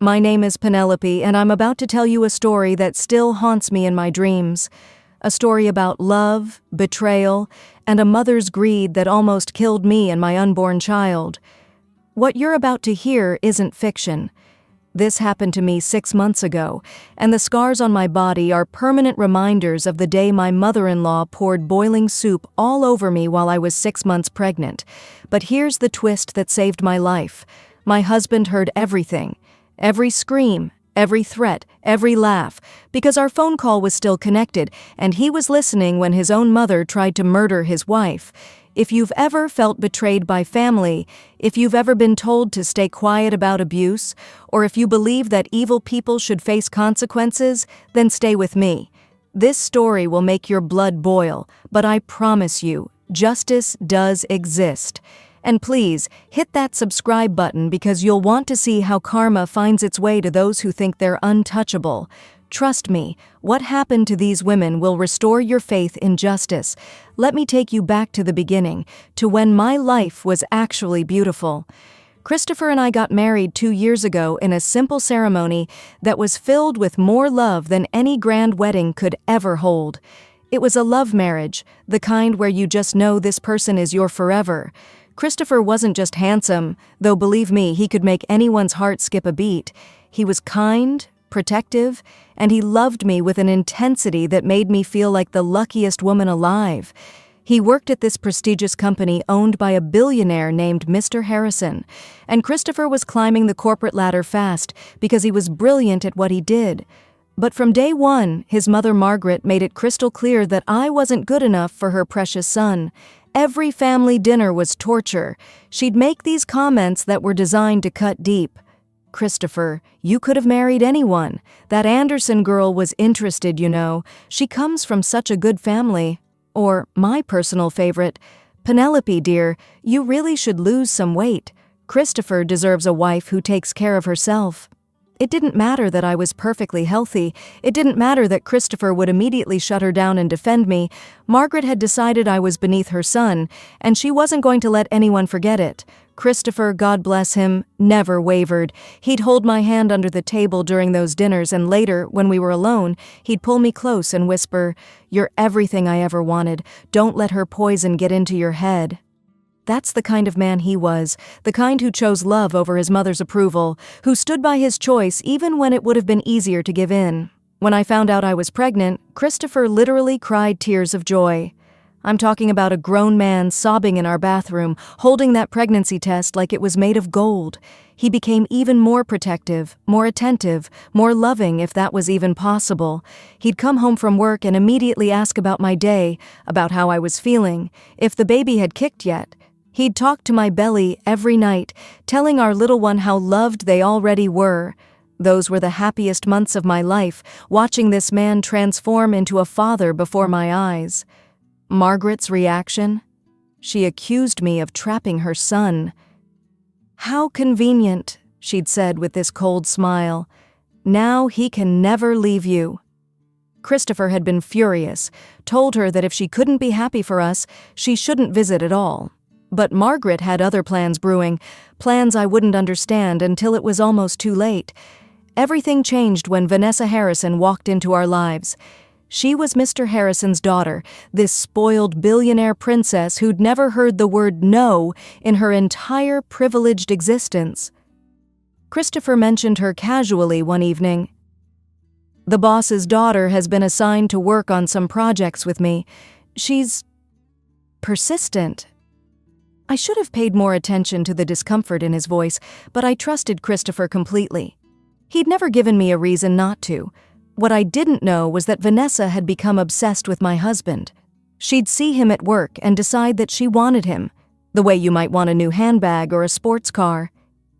My name is Penelope, and I'm about to tell you a story that still haunts me in my dreams. A story about love, betrayal, and a mother's greed that almost killed me and my unborn child. What you're about to hear isn't fiction. This happened to me 6 months ago, and the scars on my body are permanent reminders of the day my mother-in-law poured boiling soup all over me while I was 6 months pregnant. But here's the twist that saved my life. My husband heard everything. Every scream, every threat, every laugh, because our phone call was still connected, and he was listening when his own mother tried to murder his wife. If you've ever felt betrayed by family, if you've ever been told to stay quiet about abuse, or if you believe that evil people should face consequences, then stay with me. This story will make your blood boil, but I promise you, justice does exist. And please, hit that subscribe button because you'll want to see how karma finds its way to those who think they're untouchable. Trust me, what happened to these women will restore your faith in justice. Let me take you back to the beginning, to when my life was actually beautiful. Christopher and I got married 2 years ago in a simple ceremony that was filled with more love than any grand wedding could ever hold. It was a love marriage, the kind where you just know this person is your forever. Christopher wasn't just handsome, though believe me, he could make anyone's heart skip a beat. He was kind, protective, and he loved me with an intensity that made me feel like the luckiest woman alive. He worked at this prestigious company owned by a billionaire named Mr. Harrison, and Christopher was climbing the corporate ladder fast because he was brilliant at what he did. But from day one, his mother Margaret made it crystal clear that I wasn't good enough for her precious son. Every family dinner was torture. She'd make these comments that were designed to cut deep. Christopher, you could have married anyone. That Anderson girl was interested, you know. She comes from such a good family. Or, my personal favorite, Penelope, dear, you really should lose some weight. Christopher deserves a wife who takes care of herself. It didn't matter that I was perfectly healthy. It didn't matter that Christopher would immediately shut her down and defend me. Margaret had decided I was beneath her son, and she wasn't going to let anyone forget it. Christopher, God bless him, never wavered. He'd hold my hand under the table during those dinners, and later, when we were alone, he'd pull me close and whisper, "You're everything I ever wanted. Don't let her poison get into your head." That's the kind of man he was, the kind who chose love over his mother's approval, who stood by his choice even when it would have been easier to give in. When I found out I was pregnant, Christopher literally cried tears of joy. I'm talking about a grown man sobbing in our bathroom, holding that pregnancy test like it was made of gold. He became even more protective, more attentive, more loving if that was even possible. He'd come home from work and immediately ask about my day, about how I was feeling, if the baby had kicked yet. He'd talk to my belly every night, telling our little one how loved they already were. Those were the happiest months of my life, watching this man transform into a father before my eyes. Margaret's reaction? She accused me of trapping her son. "How convenient," she'd said with this cold smile. "Now he can never leave you." Christopher had been furious, told her that if she couldn't be happy for us, she shouldn't visit at all. But Margaret had other plans brewing, plans I wouldn't understand until it was almost too late. Everything changed when Vanessa Harrison walked into our lives. She was Mr. Harrison's daughter, this spoiled billionaire princess who'd never heard the word no in her entire privileged existence. Christopher mentioned her casually one evening. "The boss's daughter has been assigned to work on some projects with me. She's persistent." I should have paid more attention to the discomfort in his voice, but I trusted Christopher completely. He'd never given me a reason not to. What I didn't know was that Vanessa had become obsessed with my husband. She'd see him at work and decide that she wanted him, the way you might want a new handbag or a sports car.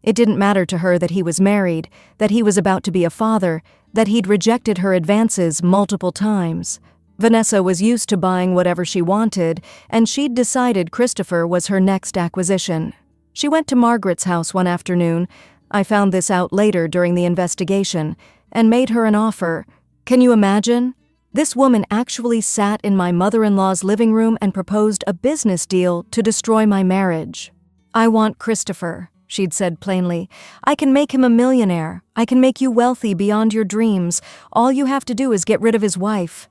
It didn't matter to her that he was married, that he was about to be a father, that he'd rejected her advances multiple times. Vanessa was used to buying whatever she wanted, and she'd decided Christopher was her next acquisition. She went to Margaret's house one afternoon, I found this out later during the investigation, and made her an offer. Can you imagine? This woman actually sat in my mother-in-law's living room and proposed a business deal to destroy my marriage. "I want Christopher. she'd said plainly. "I can make him a millionaire. I can make you wealthy beyond your dreams. All you have to do is get rid of his wife."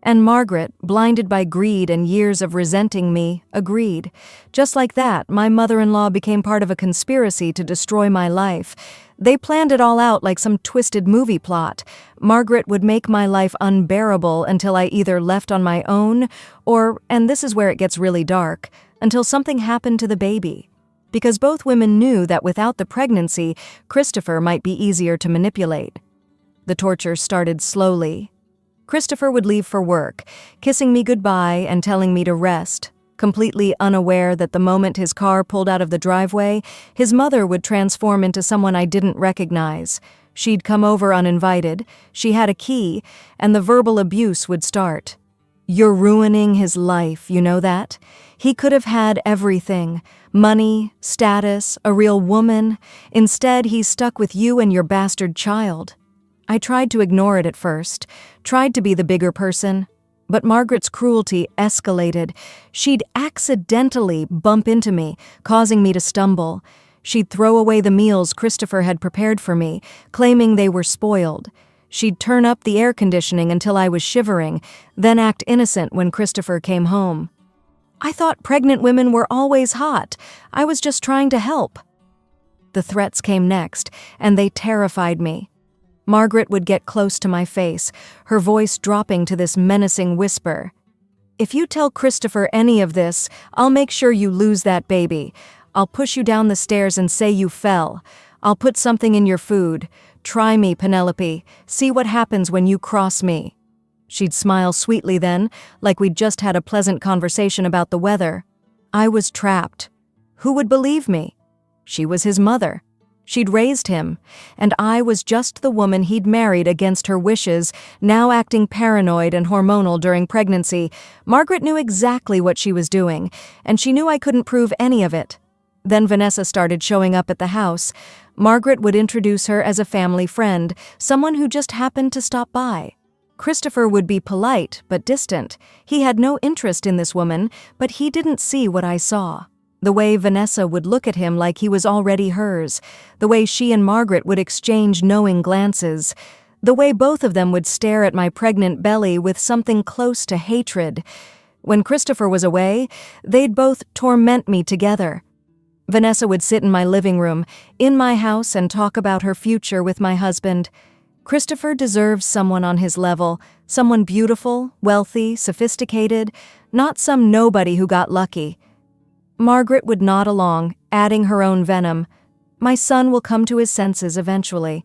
And Margaret, blinded by greed and years of resenting me, agreed. Just like that, my mother-in-law became part of a conspiracy to destroy my life. They planned it all out like some twisted movie plot. Margaret would make my life unbearable until I either left on my own or, and this is where it gets really dark, until something happened to the baby. Because both women knew that without the pregnancy, Christopher might be easier to manipulate. The torture started slowly. Christopher would leave for work, kissing me goodbye and telling me to rest, completely unaware that the moment his car pulled out of the driveway, his mother would transform into someone I didn't recognize. She'd come over uninvited, she had a key, and the verbal abuse would start. "You're ruining his life, you know that? He could have had everything. Money, status, a real woman. Instead, he's stuck with you and your bastard child." I tried to ignore it at first, tried to be the bigger person, but Margaret's cruelty escalated. She'd accidentally bump into me, causing me to stumble. She'd throw away the meals Christopher had prepared for me, claiming they were spoiled. She'd turn up the air conditioning until I was shivering, then act innocent when Christopher came home. I thought pregnant women were always hot. I was just trying to help. The threats came next, and they terrified me. Margaret would get close to my face, her voice dropping to this menacing whisper. "If you tell Christopher any of this, I'll make sure you lose that baby. I'll push you down the stairs and say you fell. I'll put something in your food. Try me, Penelope. See what happens when you cross me." She'd smile sweetly then, like we'd just had a pleasant conversation about the weather. I was trapped. Who would believe me? She was his mother. She'd raised him, and I was just the woman he'd married against her wishes, now acting paranoid and hormonal during pregnancy. Margaret knew exactly what she was doing, and she knew I couldn't prove any of it. Then Vanessa started showing up at the house. Margaret would introduce her as a family friend, someone who just happened to stop by. Christopher would be polite but distant. He had no interest in this woman, but he didn't see what I saw. The way Vanessa would look at him like he was already hers, the way she and Margaret would exchange knowing glances, the way both of them would stare at my pregnant belly with something close to hatred. When Christopher was away, they'd both torment me together. Vanessa would sit in my living room, in my house, and talk about her future with my husband. Christopher deserves someone on his level, someone beautiful, wealthy, sophisticated, not some nobody who got lucky. Margaret would nod along, adding her own venom. "My son will come to his senses eventually.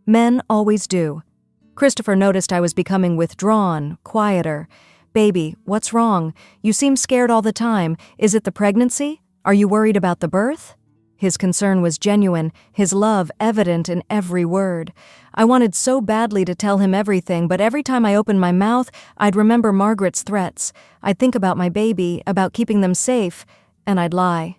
Men always do." Christopher noticed I was becoming withdrawn, quieter. "Baby, what's wrong? You seem scared all the time. Is it the pregnancy? Are you worried about the birth?" His concern was genuine, his love evident in every word. I wanted so badly to tell him everything, but every time I opened my mouth, I'd remember Margaret's threats. I'd think about my baby, about keeping them safe, and I'd lie.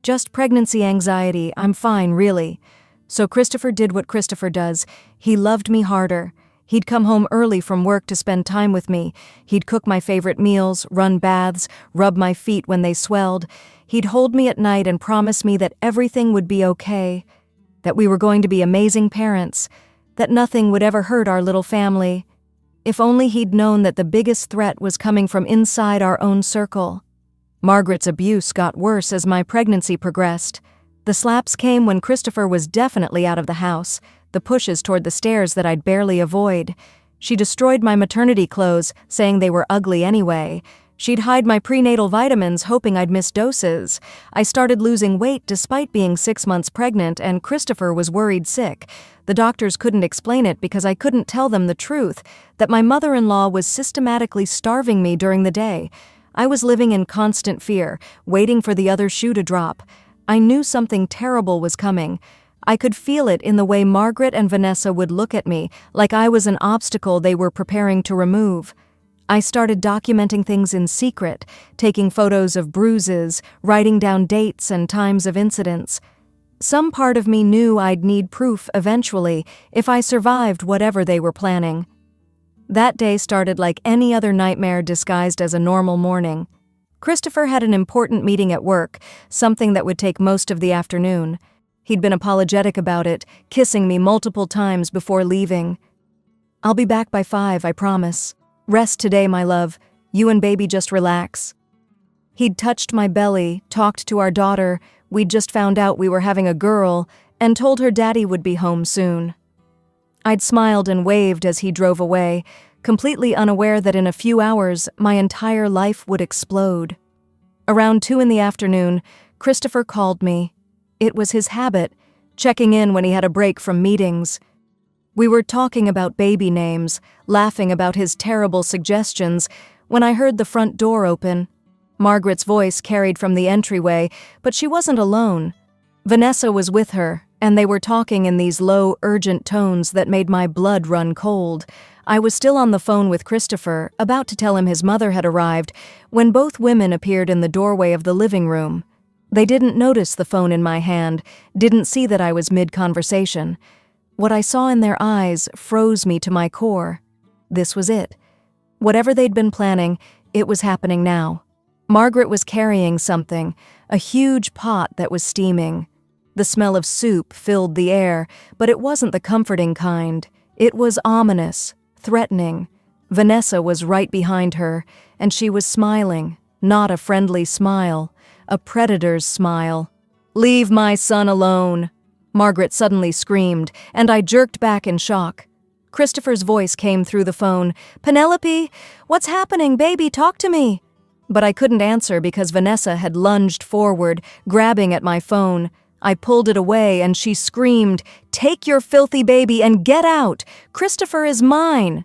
"Just pregnancy anxiety, I'm fine, really." So Christopher did what Christopher does. He loved me harder. He'd come home early from work to spend time with me. He'd cook my favorite meals, run baths, rub my feet when they swelled. He'd hold me at night and promise me that everything would be okay, that we were going to be amazing parents, that nothing would ever hurt our little family. If only he'd known that the biggest threat was coming from inside our own circle. Margaret's abuse got worse as my pregnancy progressed. The slaps came when Christopher was definitely out of the house, the pushes toward the stairs that I'd barely avoid. She destroyed my maternity clothes, saying they were ugly anyway. She'd hide my prenatal vitamins, hoping I'd miss doses. I started losing weight despite being 6 months pregnant, and Christopher was worried sick. The doctors couldn't explain it because I couldn't tell them the truth, that my mother-in-law was systematically starving me during the day. I was living in constant fear, waiting for the other shoe to drop. I knew something terrible was coming. I could feel it in the way Margaret and Vanessa would look at me, like I was an obstacle they were preparing to remove. I started documenting things in secret, taking photos of bruises, writing down dates and times of incidents. Some part of me knew I'd need proof eventually, if I survived whatever they were planning. That day started like any other nightmare disguised as a normal morning. Christopher had an important meeting at work, something that would take most of the afternoon. He'd been apologetic about it, kissing me multiple times before leaving. "I'll be back by 5, I promise. Rest today, my love. You and baby just relax." He'd touched my belly, talked to our daughter, we'd just found out we were having a girl, and told her daddy would be home soon. I'd smiled and waved as he drove away, completely unaware that in a few hours my entire life would explode. Around 2 in the afternoon, Christopher called me. It was his habit, checking in when he had a break from meetings. We were talking about baby names, laughing about his terrible suggestions, when I heard the front door open. Margaret's voice carried from the entryway, but she wasn't alone. Vanessa was with her, and they were talking in these low, urgent tones that made my blood run cold. I was still on the phone with Christopher, about to tell him his mother had arrived, when both women appeared in the doorway of the living room. They didn't notice the phone in my hand, didn't see that I was mid-conversation. What I saw in their eyes froze me to my core. This was it. Whatever they'd been planning, it was happening now. Margaret was carrying something, a huge pot that was steaming. The smell of soup filled the air, but it wasn't the comforting kind. It was ominous, threatening. Vanessa was right behind her, and she was smiling, not a friendly smile, a predator's smile. "Leave my son alone," Margaret suddenly screamed, and I jerked back in shock. Christopher's voice came through the phone. "Penelope, what's happening, baby? Talk to me." But I couldn't answer because Vanessa had lunged forward, grabbing at my phone. I pulled it away and she screamed, "Take your filthy baby and get out! Christopher is mine!"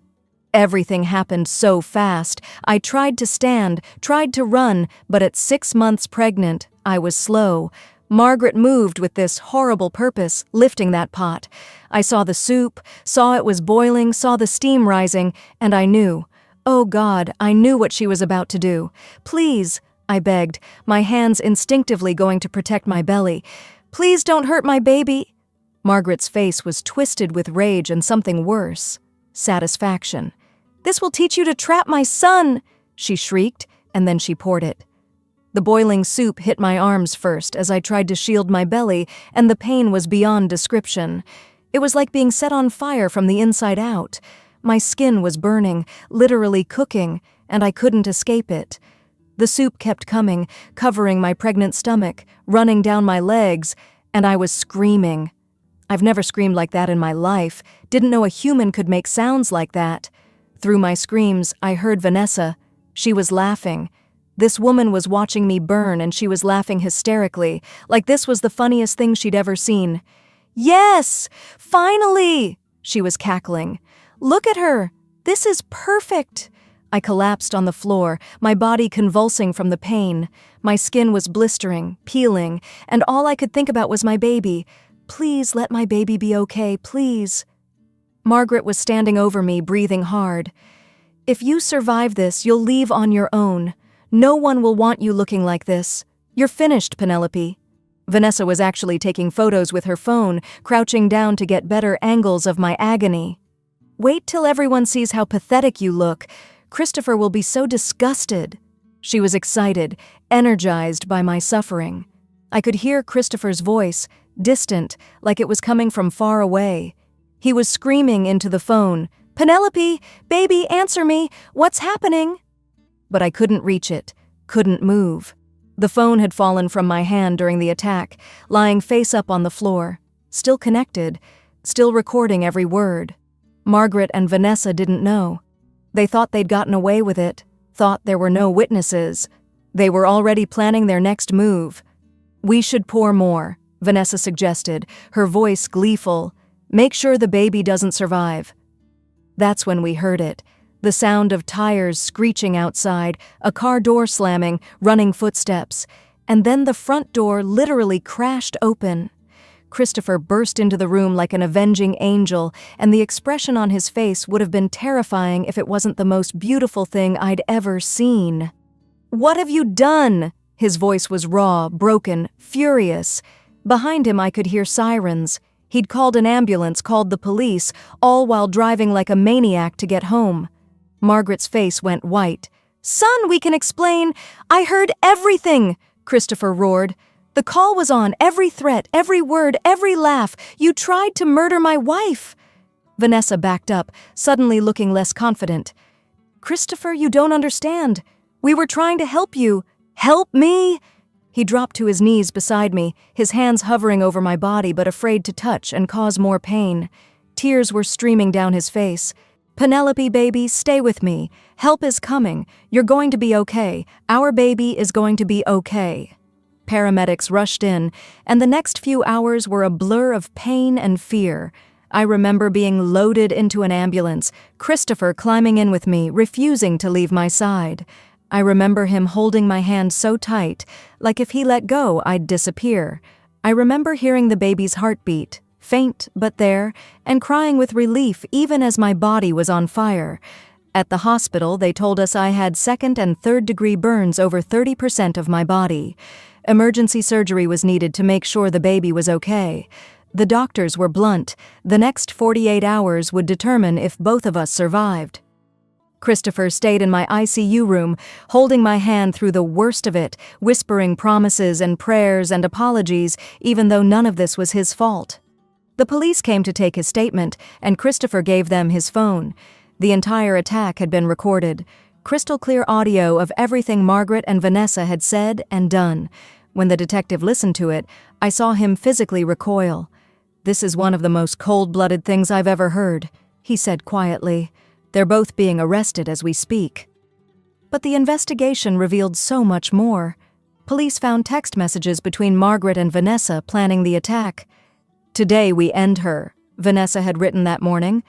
Everything happened so fast. I tried to stand, tried to run, but at 6 months pregnant, I was slow. Margaret moved with this horrible purpose, lifting that pot. I saw the soup, saw it was boiling, saw the steam rising, and I knew. Oh God, I knew what she was about to do. "Please," I begged, my hands instinctively going to protect my belly. "Please don't hurt my baby." Margaret's face was twisted with rage and something worse. Satisfaction. "This will teach you to trap my son," she shrieked, and then she poured it. The boiling soup hit my arms first as I tried to shield my belly, and the pain was beyond description. It was like being set on fire from the inside out. My skin was burning, literally cooking, and I couldn't escape it. The soup kept coming, covering my pregnant stomach, running down my legs, and I was screaming. I've never screamed like that in my life, didn't know a human could make sounds like that. Through my screams, I heard Vanessa. She was laughing. This woman was watching me burn and she was laughing hysterically, like this was the funniest thing she'd ever seen. "Yes! Finally!" she was cackling. "Look at her! This is perfect!" I collapsed on the floor, my body convulsing from the pain. My skin was blistering, peeling, and all I could think about was my baby. "Please let my baby be okay, please." Margaret was standing over me, breathing hard. "If you survive this, you'll leave on your own. No one will want you looking like this. You're finished, Penelope." Vanessa was actually taking photos with her phone, crouching down to get better angles of my agony. "Wait till everyone sees how pathetic you look. Christopher will be so disgusted." She was excited, energized by my suffering. I could hear Christopher's voice, distant, like it was coming from far away. He was screaming into the phone, "Penelope, baby, answer me! What's happening?" But I couldn't reach it, couldn't move. The phone had fallen from my hand during the attack, lying face up on the floor, still connected, still recording every word. Margaret and Vanessa didn't know. They thought they'd gotten away with it, thought there were no witnesses. They were already planning their next move. "We should pour more," Vanessa suggested, her voice gleeful. "Make sure the baby doesn't survive." That's when we heard it. The sound of tires screeching outside, a car door slamming, running footsteps. And then the front door literally crashed open. Christopher burst into the room like an avenging angel, and the expression on his face would have been terrifying if it wasn't the most beautiful thing I'd ever seen. "What have you done?" His voice was raw, broken, furious. Behind him I could hear sirens. He'd called an ambulance, called the police, all while driving like a maniac to get home. Margaret's face went white. "Son, we can explain. I heard everything," Christopher roared. "The call was on, every threat, every word, every laugh. You tried to murder my wife." Vanessa backed up, suddenly looking less confident. "Christopher, you don't understand. We were trying to help you." "Help me?" He dropped to his knees beside me, his hands hovering over my body but afraid to touch and cause more pain. Tears were streaming down his face. "Penelope, baby, stay with me. Help is coming. You're going to be okay. Our baby is going to be okay." Paramedics rushed in, and the next few hours were a blur of pain and fear. I remember being loaded into an ambulance, Christopher climbing in with me, refusing to leave my side. I remember him holding my hand so tight, like if he let go, I'd disappear. I remember hearing the baby's heartbeat, faint but there, and crying with relief even as my body was on fire. At the hospital, they told us I had second and third degree burns over 30% of my body. Emergency surgery was needed to make sure the baby was okay. The doctors were blunt. The next 48 hours would determine if both of us survived. Christopher stayed in my ICU room, holding my hand through the worst of it, whispering promises and prayers and apologies, even though none of this was his fault. The police came to take his statement, and Christopher gave them his phone. The entire attack had been recorded. Crystal clear audio of everything Margaret and Vanessa had said and done. When the detective listened to it, I saw him physically recoil. "This is one of the most cold-blooded things I've ever heard," he said quietly. "They're both being arrested as we speak." But the investigation revealed so much more. Police found text messages between Margaret and Vanessa planning the attack. "Today we end her," Vanessa had written that morning.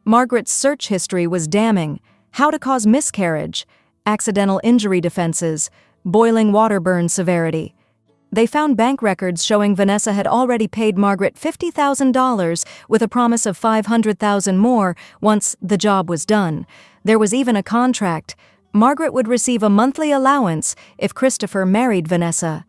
Margaret's search history was damning: how to cause miscarriage, accidental injury defenses, boiling water burn severity. They found bank records showing Vanessa had already paid Margaret $50,000 with a promise of $500,000 more once the job was done. There was even a contract. Margaret would receive a monthly allowance if Christopher married Vanessa.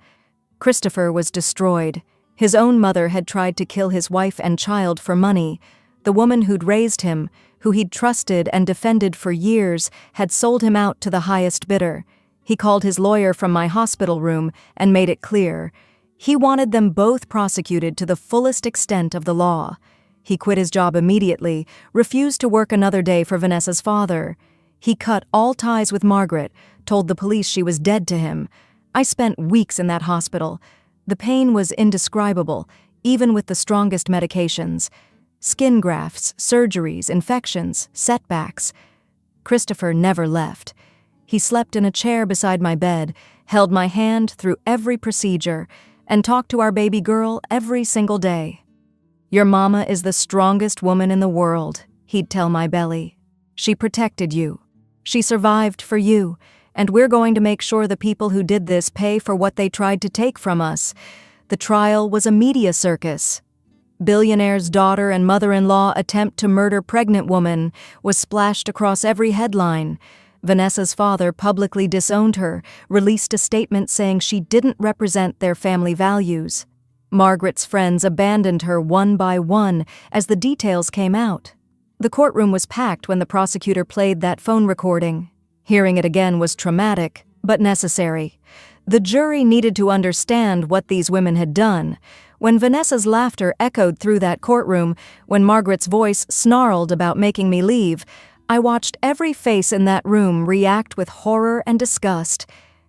Christopher was destroyed. His own mother had tried to kill his wife and child for money. The woman who'd raised him, who he'd trusted and defended for years, had sold him out to the highest bidder. He called his lawyer from my hospital room and made it clear. He wanted them both prosecuted to the fullest extent of the law. He quit his job immediately, refused to work another day for Vanessa's father. He cut all ties with Margaret, told the police she was dead to him. I spent weeks in that hospital. The pain was indescribable, even with the strongest medications. Skin grafts, surgeries, infections, setbacks. Christopher never left. He slept in a chair beside my bed, held my hand through every procedure, and talked to our baby girl every single day. "Your mama is the strongest woman in the world," he'd tell my belly. "She protected you. She survived for you, and we're going to make sure the people who did this pay for what they tried to take from us." The trial was a media circus. "Billionaire's daughter and mother-in-law attempt to murder pregnant woman" was splashed across every headline. Vanessa's father publicly disowned her, released a statement saying she didn't represent their family values. Margaret's friends abandoned her one by one as the details came out. The courtroom was packed when the prosecutor played that phone recording. Hearing it again was traumatic, but necessary. The jury needed to understand what these women had done. When Vanessa's laughter echoed through that courtroom, when Margaret's voice snarled about making me leave, I watched every face in that room react with horror and disgust.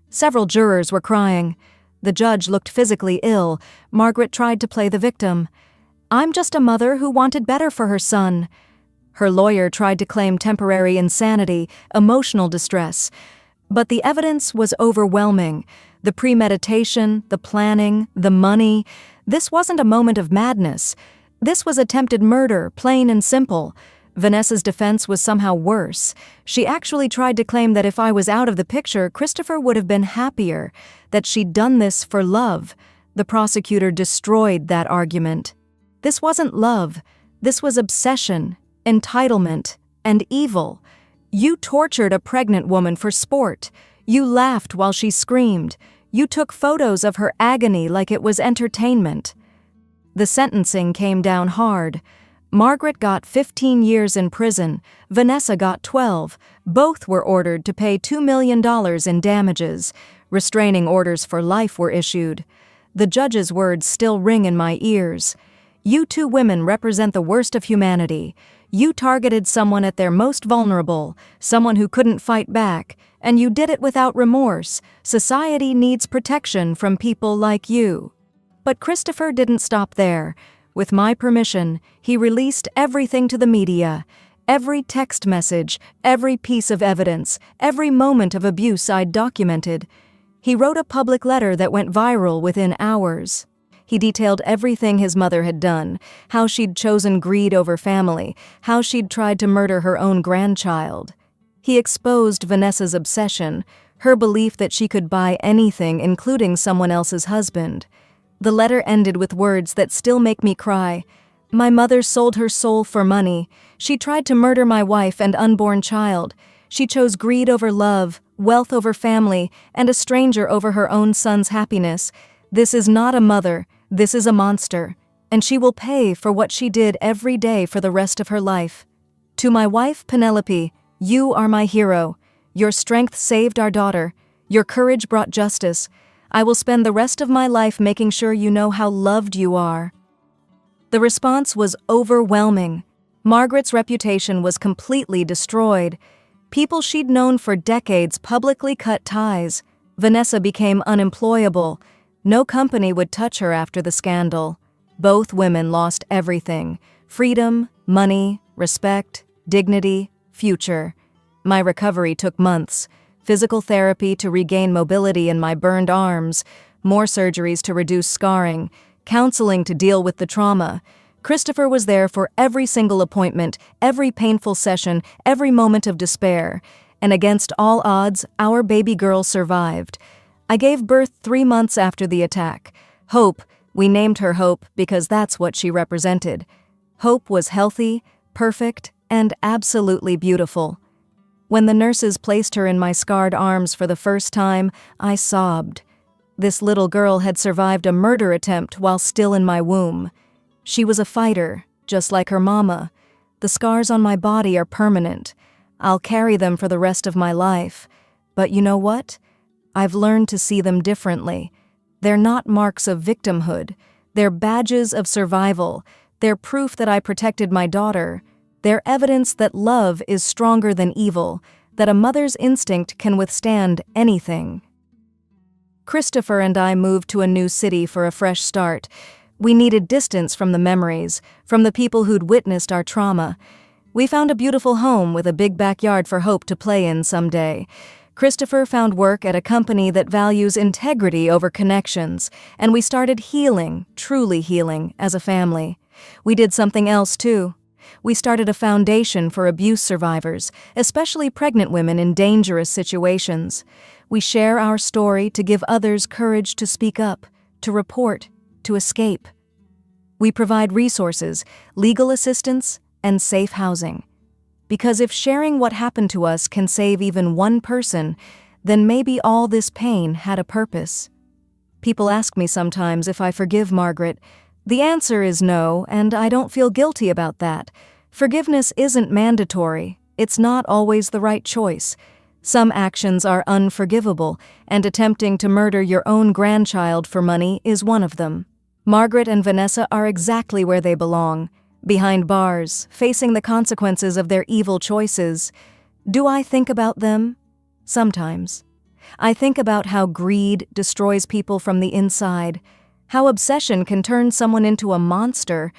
Several jurors were crying. The judge looked physically ill. Margaret tried to play the victim. "I'm just a mother who wanted better for her son." Her lawyer tried to claim temporary insanity, emotional distress. But the evidence was overwhelming. The premeditation, the planning, the money. This wasn't a moment of madness. This was attempted murder, plain and simple. Vanessa's defense was somehow worse. She actually tried to claim that if I was out of the picture, Christopher would have been happier, that she'd done this for love. The prosecutor destroyed that argument. This wasn't love. This was obsession, entitlement, and evil. You tortured a pregnant woman for sport. You laughed while she screamed. You took photos of her agony like it was entertainment. The sentencing came down hard. Margaret got 15 years in prison, Vanessa got 12. Both were ordered to pay $2 million in damages. Restraining orders for life were issued. The judge's words still ring in my ears. You two women represent the worst of humanity. You targeted someone at their most vulnerable, someone who couldn't fight back, and you did it without remorse. Society needs protection from people like you. But Christopher didn't stop there. With my permission, he released everything to the media. Every text message, every piece of evidence, every moment of abuse I'd documented. He wrote a public letter that went viral within hours. He detailed everything his mother had done, how she'd chosen greed over family, how she'd tried to murder her own grandchild. He exposed Vanessa's obsession, her belief that she could buy anything, including someone else's husband. The letter ended with words that still make me cry. My mother sold her soul for money. She tried to murder my wife and unborn child. She chose greed over love, wealth over family, and a stranger over her own son's happiness. This is not a mother. This is a monster. And she will pay for what she did every day for the rest of her life. To my wife, Penelope, you are my hero. Your strength saved our daughter. Your courage brought justice. I will spend the rest of my life making sure you know how loved you are. The response was overwhelming. Margaret's reputation was completely destroyed. People she'd known for decades publicly cut ties. Vanessa became unemployable. No company would touch her after the scandal. Both women lost everything: freedom, money, respect, dignity, future. My recovery took months. Physical therapy to regain mobility in my burned arms, more surgeries to reduce scarring, counseling to deal with the trauma. Christopher was there for every single appointment, every painful session, every moment of despair. And against all odds, our baby girl survived. I gave birth 3 months after the attack. Hope, we named her Hope because that's what she represented. Hope was healthy, perfect, and absolutely beautiful. When the nurses placed her in my scarred arms for the first time, I sobbed. This little girl had survived a murder attempt while still in my womb. She was a fighter, just like her mama. The scars on my body are permanent. I'll carry them for the rest of my life. But you know what? I've learned to see them differently. They're not marks of victimhood. They're badges of survival. They're proof that I protected my daughter. They're evidence that love is stronger than evil, that a mother's instinct can withstand anything. Christopher and I moved to a new city for a fresh start. We needed distance from the memories, from the people who'd witnessed our trauma. We found a beautiful home with a big backyard for Hope to play in someday. Christopher found work at a company that values integrity over connections, and we started healing, truly healing, as a family. We did something else too. We started a foundation for abuse survivors, especially pregnant women in dangerous situations. We share our story to give others courage to speak up, to report, to escape. We provide resources, legal assistance, and safe housing. Because if sharing what happened to us can save even one person, then maybe all this pain had a purpose. People ask me sometimes if I forgive Margaret. The answer is no, and I don't feel guilty about that. Forgiveness isn't mandatory. It's not always the right choice. Some actions are unforgivable, and attempting to murder your own grandchild for money is one of them. Margaret and Vanessa are exactly where they belong, behind bars, facing the consequences of their evil choices. Do I think about them? Sometimes. I think about how greed destroys people from the inside, how obsession can turn someone into a monster,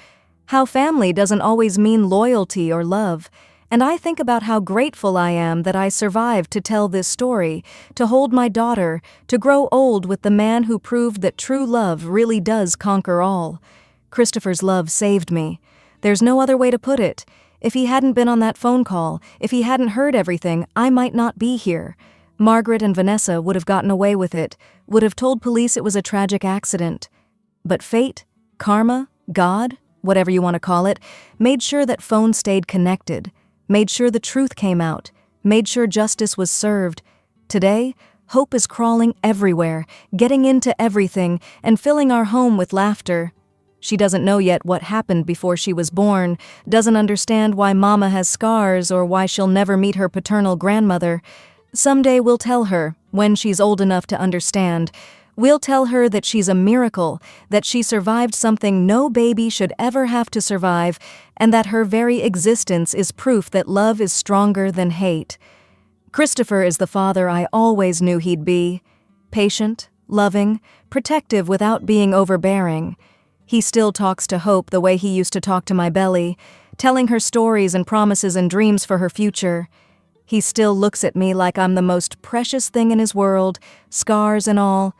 how family doesn't always mean loyalty or love, and I think about how grateful I am that I survived to tell this story, to hold my daughter, to grow old with the man who proved that true love really does conquer all. Christopher's love saved me. There's no other way to put it. If he hadn't been on that phone call, if he hadn't heard everything, I might not be here. Margaret and Vanessa would have gotten away with it, would have told police it was a tragic accident. But fate, karma, God, whatever you want to call it, made sure that phone stayed connected, made sure the truth came out, made sure justice was served. Today, hope is crawling everywhere, getting into everything, and filling our home with laughter. She doesn't know yet what happened before she was born, doesn't understand why Mama has scars or why she'll never meet her paternal grandmother. Someday we'll tell her, when she's old enough to understand. We'll tell her that she's a miracle, that she survived something no baby should ever have to survive, and that her very existence is proof that love is stronger than hate. Christopher is the father I always knew he'd be. Patient, loving, protective without being overbearing. He still talks to Hope the way he used to talk to my belly, telling her stories and promises and dreams for her future. He still looks at me like I'm the most precious thing in his world, scars and all.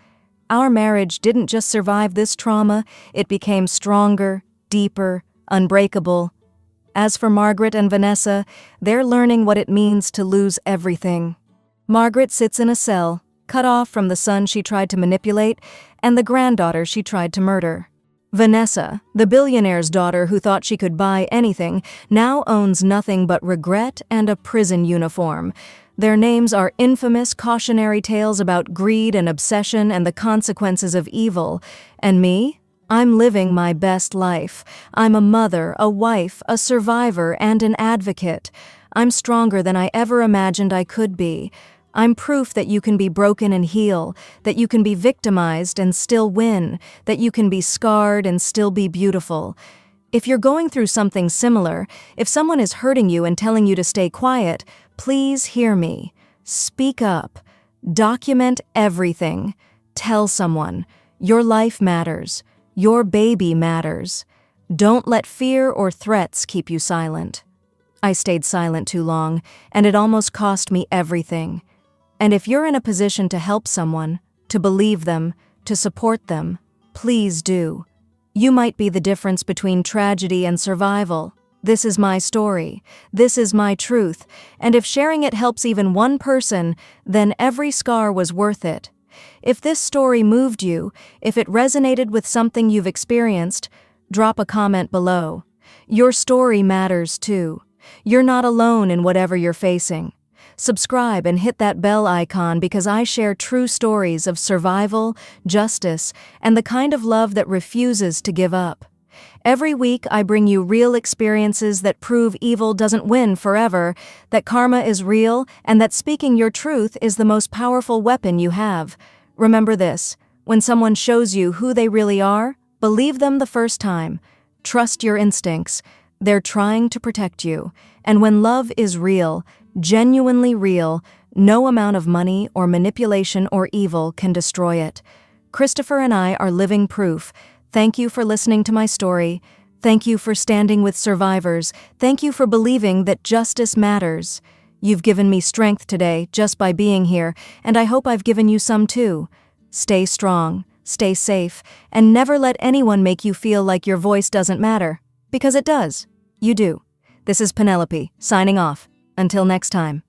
Our marriage didn't just survive this trauma, it became stronger, deeper, unbreakable. As for Margaret and Vanessa, they're learning what it means to lose everything. Margaret sits in a cell, cut off from the son she tried to manipulate and the granddaughter she tried to murder. Vanessa, the billionaire's daughter who thought she could buy anything, now owns nothing but regret and a prison uniform. Their names are infamous cautionary tales about greed and obsession and the consequences of evil. And me? I'm living my best life. I'm a mother, a wife, a survivor, and an advocate. I'm stronger than I ever imagined I could be. I'm proof that you can be broken and heal, that you can be victimized and still win, that you can be scarred and still be beautiful. If you're going through something similar, if someone is hurting you and telling you to stay quiet, please hear me. Speak up. Document everything. Tell someone. Your life matters. Your baby matters. Don't let fear or threats keep you silent. I stayed silent too long, and it almost cost me everything. And if you're in a position to help someone, to believe them, to support them, please do. You might be the difference between tragedy and survival. This is my story. This is my truth. And if sharing it helps even one person, then every scar was worth it. If this story moved you, if it resonated with something you've experienced, drop a comment below. Your story matters too. You're not alone in whatever you're facing. Subscribe and hit that bell icon because I share true stories of survival, justice, and the kind of love that refuses to give up. Every week I bring you real experiences that prove evil doesn't win forever, that karma is real, and that speaking your truth is the most powerful weapon you have. Remember this, when someone shows you who they really are, believe them the first time. Trust your instincts. They're trying to protect you. And when love is real, genuinely real, no amount of money or manipulation or evil can destroy it. Christopher and I are living proof. Thank you for listening to my story. Thank you for standing with survivors. Thank you for believing that justice matters. You've given me strength today just by being here, and I hope I've given you some too. Stay strong, stay safe, and never let anyone make you feel like your voice doesn't matter. Because it does. You do. This is Penelope, signing off. Until next time.